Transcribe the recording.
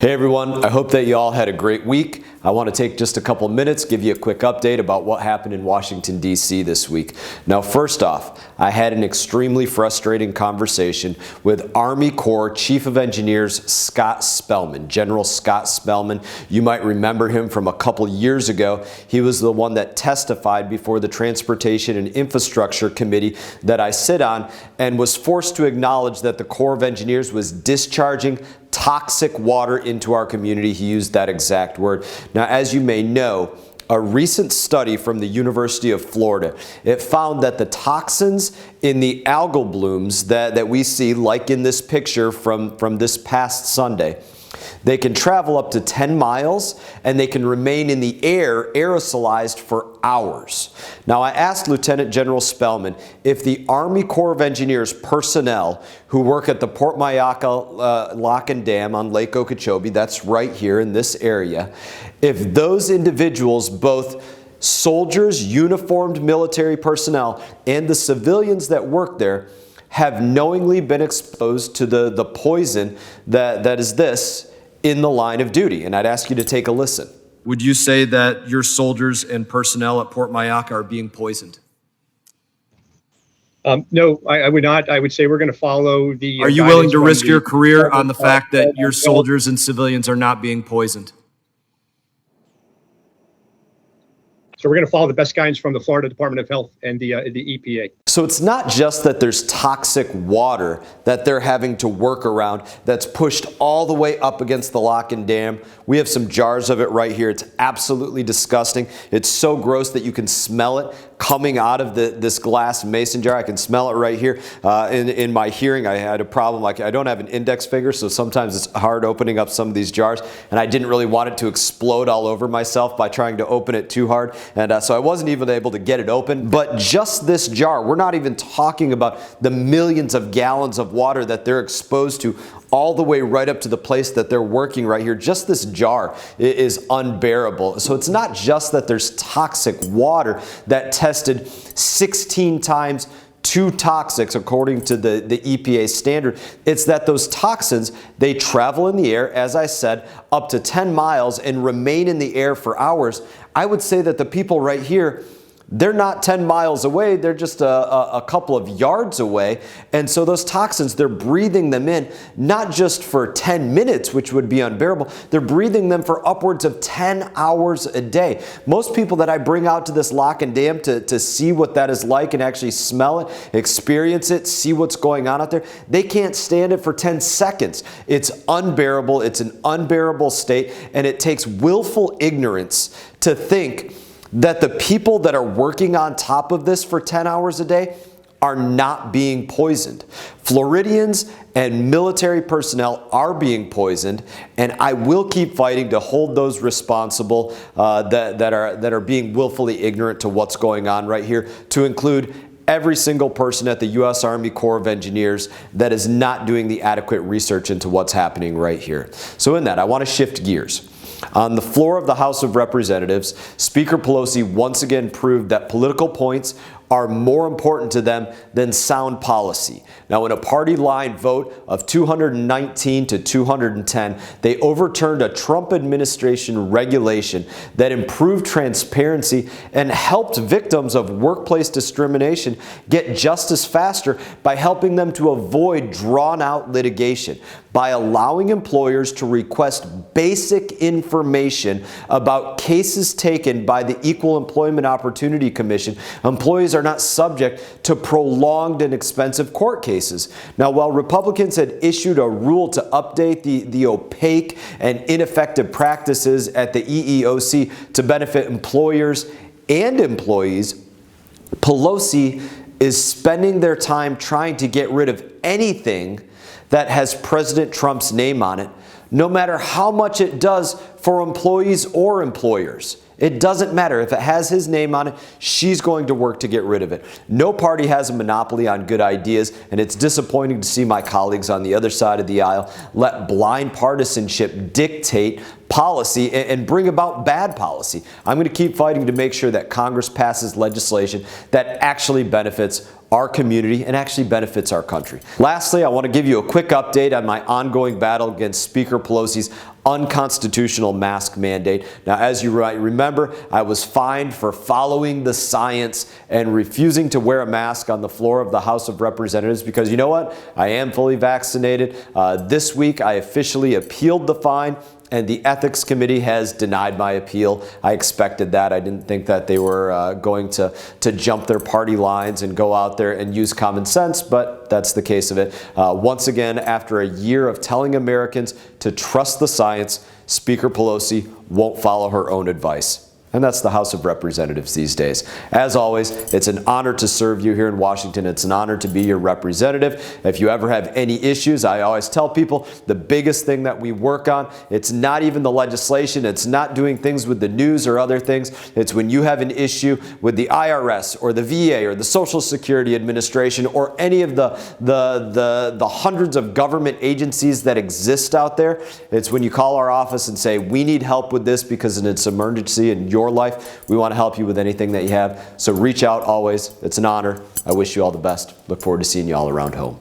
Hey everyone, I hope that you all had a great week. I want to take just a couple minutes, give you a quick update about what happened in Washington, D.C. this week. Now, first off, I had an extremely frustrating conversation with Army Corps Chief of Engineers Scott Spellman, General Scott Spellman. You might remember him from a couple years ago. He was the one that testified before the Transportation and Infrastructure Committee that I sit on and was forced to acknowledge that the Corps of Engineers was discharging toxic water into our community. He used that exact word. Now, as you may know, a recent study from the University of Florida, it found that the toxins in the algal blooms that we see, like in this picture from this past Sunday, they can travel up to 10 miles and they can remain in the air aerosolized for hours. Now, I asked Lieutenant General Spellman if the Army Corps of Engineers personnel who work at the Port Mayaca Lock and Dam on Lake Okeechobee, that's right here in this area, if those individuals, both soldiers, uniformed military personnel, and the civilians that work there, have knowingly been exposed to the poison that is this in the line of duty. And I'd ask you to take a listen. Would you say that your soldiers and personnel at Port Mayaca are being poisoned? No, I would not. I would say we're going to follow the... Are you willing to risk your career on the fact that your soldiers and civilians are not being poisoned? So we're going to follow the best guidance from the Florida Department of Health and the EPA. So it's not just that there's toxic water that they're having to work around that's pushed all the way up against the lock and dam. We have some jars of it right here. It's absolutely disgusting. It's so gross that you can smell it coming out of this glass mason jar. I can smell it right here. In my hearing, I had a problem. Like, I don't have an index finger, so sometimes it's hard opening up some of these jars, and I didn't really want it to explode all over myself by trying to open it too hard. And so I wasn't even able to get it open. But just this jar, we're not even talking about the millions of gallons of water that they're exposed to all the way right up to the place that they're working right here. Just this jar is unbearable. So it's not just that there's toxic water that tested 16 times too toxic according to the EPA standard. It's that those toxins, they travel in the air, as I said, up to 10 miles and remain in the air for hours. I would say that the people right here, they're not 10 miles away, they're just a couple of yards away. And so those toxins, they're breathing them in, not just for 10 minutes, which would be unbearable, they're breathing them for upwards of 10 hours a day. Most people that I bring out to this lock and dam to see what that is like and actually smell it, experience it, see what's going on out there, they can't stand it for 10 seconds. It's unbearable, it's an unbearable state, and it takes willful ignorance to think that the people that are working on top of this for 10 hours a day are not being poisoned. Floridians and military personnel are being poisoned, and I will keep fighting to hold those responsible that are being willfully ignorant to what's going on right here, to include every single person at the U.S. Army Corps of Engineers that is not doing the adequate research into what's happening right here. So in that, I want to shift gears. On the floor of the House of Representatives, Speaker Pelosi once again proved that political points are more important to them than sound policy. Now, in a party line vote of 219 to 210, they overturned a Trump administration regulation that improved transparency and helped victims of workplace discrimination get justice faster by helping them to avoid drawn-out litigation. By allowing employers to request basic information about cases taken by the Equal Employment Opportunity Commission, employees are not subject to prolonged and expensive court cases. Now, while Republicans had issued a rule to update the opaque and ineffective practices at the EEOC to benefit employers and employees, Pelosi is spending their time trying to get rid of anything that has President Trump's name on it, no matter how much it does for employees or employers. It doesn't matter. If it has his name on it, she's going to work to get rid of it. No party has a monopoly on good ideas, and it's disappointing to see my colleagues on the other side of the aisle let blind partisanship dictate policy and bring about bad policy. I'm going to keep fighting to make sure that Congress passes legislation that actually benefits our community and actually benefits our country. Lastly, I want to give you a quick update on my ongoing battle against Speaker Pelosi's unconstitutional mask mandate. Now, as you might remember, I was fined for following the science and refusing to wear a mask on the floor of the House of Representatives because you know what? I am fully vaccinated. This week, I officially appealed the fine, and the Ethics Committee has denied my appeal. I expected that. I didn't think that they were going to jump their party lines and go out there and use common sense, but that's the case of it. Once again, after a year of telling Americans to trust the science, Speaker Pelosi won't follow her own advice. And that's the House of Representatives these days. As always, it's an honor to serve you here in Washington. It's an honor to be your representative. If you ever have any issues, I always tell people the biggest thing that we work on, it's not even the legislation, it's not doing things with the news or other things. It's when you have an issue with the IRS or the VA or the Social Security Administration or any of the hundreds of government agencies that exist out there. It's when you call our office and say, we need help with this because it's an emergency in your life. We want to help you with anything that you have. So reach out always. It's an honor. I wish you all the best. Look forward to seeing you all around home.